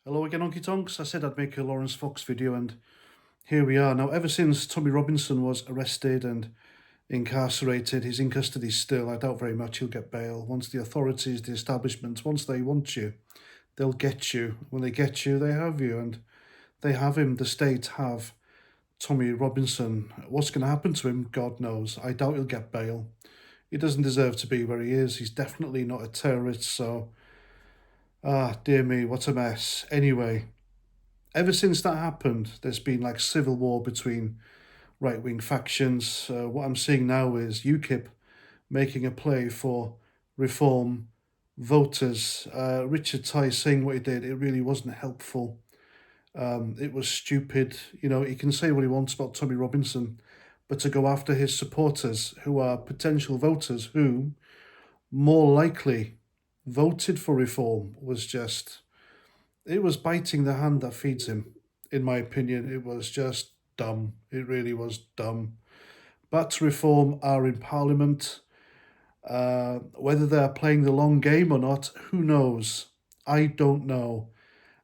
Hello again, Honky Tonks. I said I'd make a Laurence Fox video, and here we are. Now, ever since Tommy Robinson was arrested and incarcerated, he's in custody still. I doubt very much he'll get bail. Once the authorities, the establishment, once they want you, they'll get you. When they get you, they have you, and they have him. The state have Tommy Robinson. What's going to happen to him, God knows. I doubt he'll get bail. He doesn't deserve to be where he is. He's definitely not a terrorist, so... dear me, what a mess. Anyway, ever since that happened, there's been like civil war between right-wing factions. What I'm seeing now is UKIP making a play for reform voters. Richard Tice saying what he did, it really wasn't helpful. It was stupid. You know, he can say what he wants about Tommy Robinson, but to go after his supporters, who are potential voters who more likely voted for reform, was just... it was biting the hand that feeds him, in my opinion. It was just dumb. It really was dumb. But reform are in Parliament. Whether they're playing the long game or not, who knows? I don't know.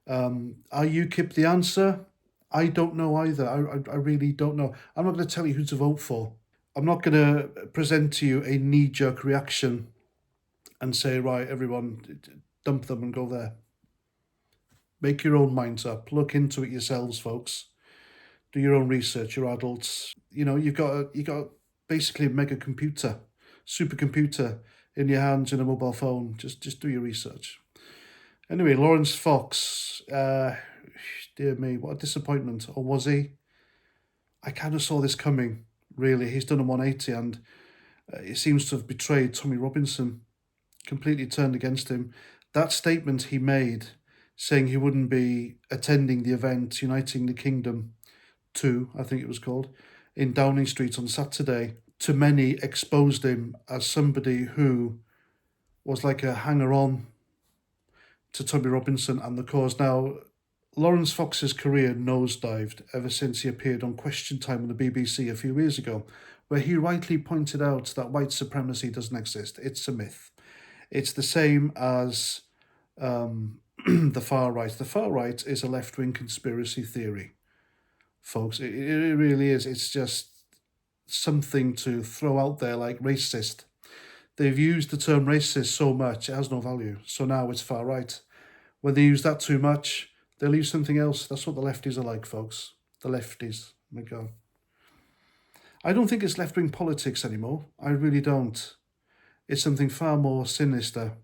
Are UKIP the answer? I don't know either. I really don't know. I'm not going to tell you who to vote for. I'm not going to present to you a knee-jerk reaction and say, right, everyone, dump them and go there. Make your own minds up. Look into it yourselves, folks. Do your own research. You're adults. You know, you've got basically a mega computer, supercomputer in your hands in a mobile phone. Just do your research. Anyway, Laurence Fox. Dear me, what a disappointment. Or was he? I kind of saw this coming, really. He's done a 180, and it seems to have betrayed Tommy Robinson. Completely turned against him. That statement he made, saying he wouldn't be attending the event Uniting the Kingdom 2, I think it was called, in Downing Street on Saturday, to many exposed him as somebody who was like a hanger-on to Tommy Robinson and the cause. Now, Laurence Fox's career nosedived ever since he appeared on Question Time on the BBC a few years ago, where he rightly pointed out that white supremacy doesn't exist. It's a myth. It's the same as the far right. The far right is a left-wing conspiracy theory, folks. It really is. It's just something to throw out there like racist. They've used the term racist so much, it has no value. So now it's far right. When they use that too much, they'll use something else. That's what the lefties are like, folks. The lefties. Oh my God. I don't think it's left-wing politics anymore. I really don't. It's something far more sinister.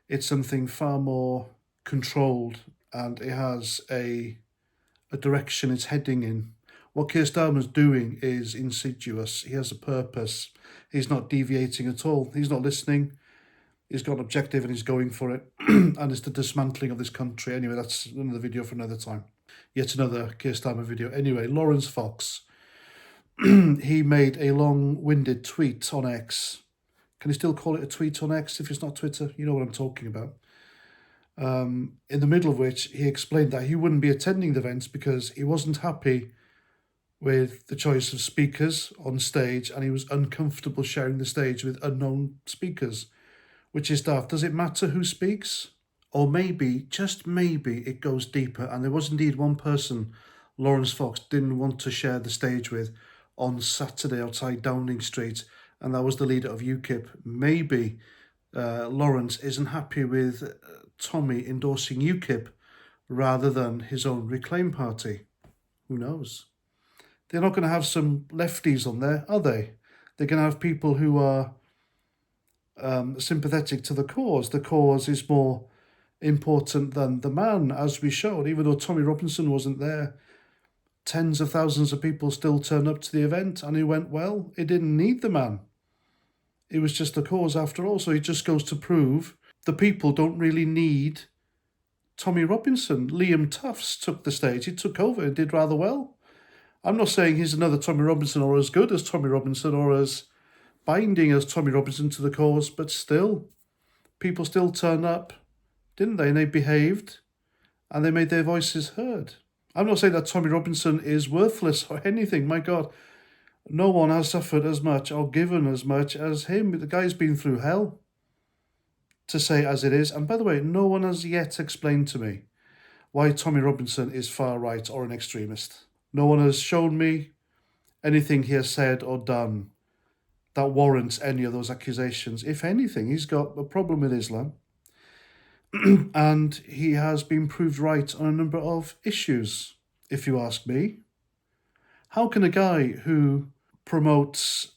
It's something far more controlled, and it has a direction it's heading in. What Keir Starmer's doing is insidious. He has a purpose. He's not deviating at all. He's not listening. He's got an objective and he's going for it. And it's the dismantling of this country. Anyway, that's another video for another time. Yet another Keir Starmer video. Anyway, Laurence Fox. He made a long-winded tweet on X. Can you still call it a tweet on X if it's not Twitter? You know what I'm talking about. In the middle of which he explained that he wouldn't be attending the events because he wasn't happy with the choice of speakers on stage, and he was uncomfortable sharing the stage with unknown speakers, which is daft. Does it matter who speaks? Or maybe, just maybe, it goes deeper, and there was indeed one person Laurence Fox didn't want to share the stage with on Saturday outside Downing Street, and that was the leader of UKIP. Maybe Laurence isn't happy with Tommy endorsing UKIP rather than his own Reclaim party. Who knows? They're not going to have some lefties on there, are they? They're going to have people who are sympathetic to the cause. The cause is more important than the man, as we showed. Even though Tommy Robinson wasn't there, tens of thousands of people still turned up to the event, and it went well. It didn't need the man. It was just the cause after all. So it just goes to prove the people don't really need Tommy Robinson. Liam Tufts took the stage. He took over and did rather well. I'm not saying he's another Tommy Robinson or as good as Tommy Robinson or as binding as Tommy Robinson to the cause, but still, people still turned up, didn't they? And they behaved, and they made their voices heard. I'm not saying that Tommy Robinson is worthless or anything. My God, no one has suffered as much or given as much as him. The guy's been through hell, to say as it is. And by the way, no one has yet explained to me why Tommy Robinson is far right or an extremist. No one has shown me anything he has said or done that warrants any of those accusations. If anything, he's got a problem with Islam, and he has been proved right on a number of issues, if you ask me. How can a guy who promotes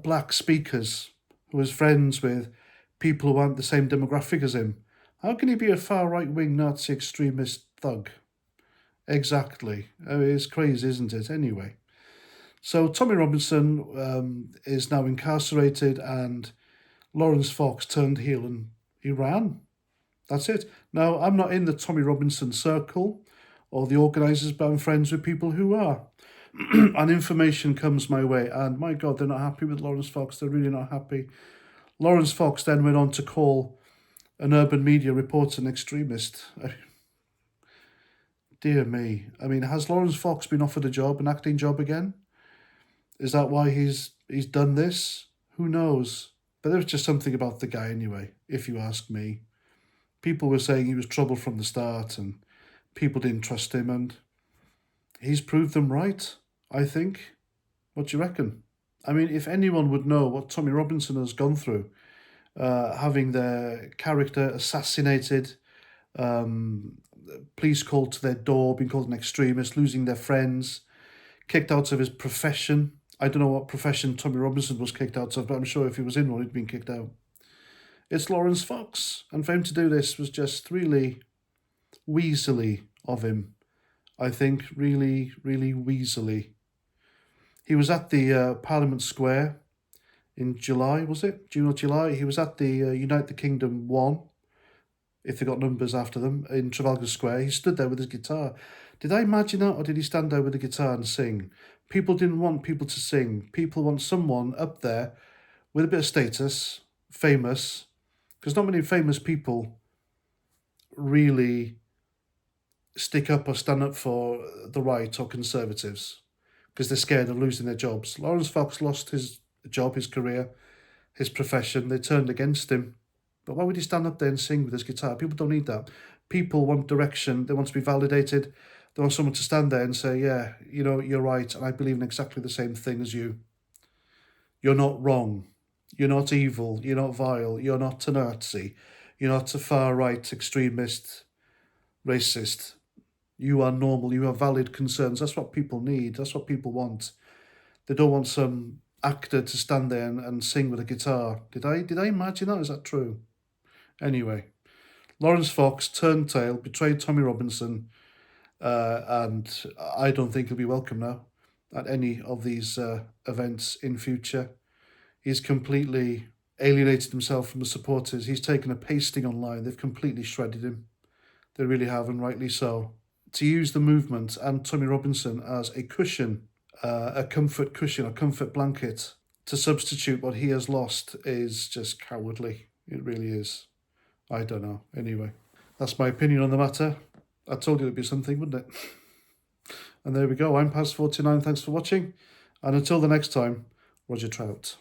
black speakers, who is friends with people who aren't the same demographic as him, how can he be a far right-wing Nazi extremist thug? Exactly. I mean, it's crazy, isn't it? Anyway. So Tommy Robinson is now incarcerated, and Laurence Fox turned heel and he ran. That's it. Now, I'm not in the Tommy Robinson circle or the organisers, but I'm friends with people who are. And information comes my way, and my God, they're not happy with Laurence Fox. They're really not happy. Laurence Fox then went on to call an urban media reporter an extremist. Dear me. I mean, has Laurence Fox been offered a job, an acting job again? Is that why he's done this? Who knows? But there was just something about the guy anyway, if you ask me. People were saying he was trouble from the start, and people didn't trust him, and he's proved them right, I think. What do you reckon? I mean, if anyone would know what Tommy Robinson has gone through, having their character assassinated, police called to their door, being called an extremist, losing their friends, kicked out of his profession. I don't know what profession Tommy Robinson was kicked out of, but I'm sure if he was in one, he'd been kicked out. It's Laurence Fox, and for him to do this was just really weaselly of him. I think really, really weaselly. He was at the Parliament Square in July, was it? June or July? He was at the Unite the Kingdom 1, if they got numbers after them, in Trafalgar Square. He stood there with his guitar. Did I imagine that, or did he stand there with a guitar and sing? People didn't want people to sing. People want someone up there with a bit of status, famous, because not many famous people really stick up or stand up for the right or conservatives because they're scared of losing their jobs. Laurence Fox lost his job, his career, his profession. They turned against him. But why would he stand up there and sing with his guitar? People don't need that. People want direction. They want to be validated. They want someone to stand there and say, yeah, you know, you're right, and I believe in exactly the same thing as you. You're not wrong. You're not evil. You're not vile. You're not a Nazi. You're not a far-right extremist, racist. You are normal. You have valid concerns. That's what people need. That's what people want. They don't want some actor to stand there and sing with a guitar. Did I imagine that? Is that true? Anyway, Laurence Fox turned tail, betrayed Tommy Robinson, and I don't think he'll be welcome now at any of these events in future. He's completely alienated himself from the supporters. He's taken a pasting online. They've completely shredded him. They really have, and rightly so. To use the movement and Tommy Robinson as a cushion, a comfort cushion, a comfort blanket, to substitute what he has lost is just cowardly. It really is. I don't know. Anyway, that's my opinion on the matter. I told you it'd be something, wouldn't it? And there we go. I'm past 49. Thanks for watching. And until the next time, Roger Trout.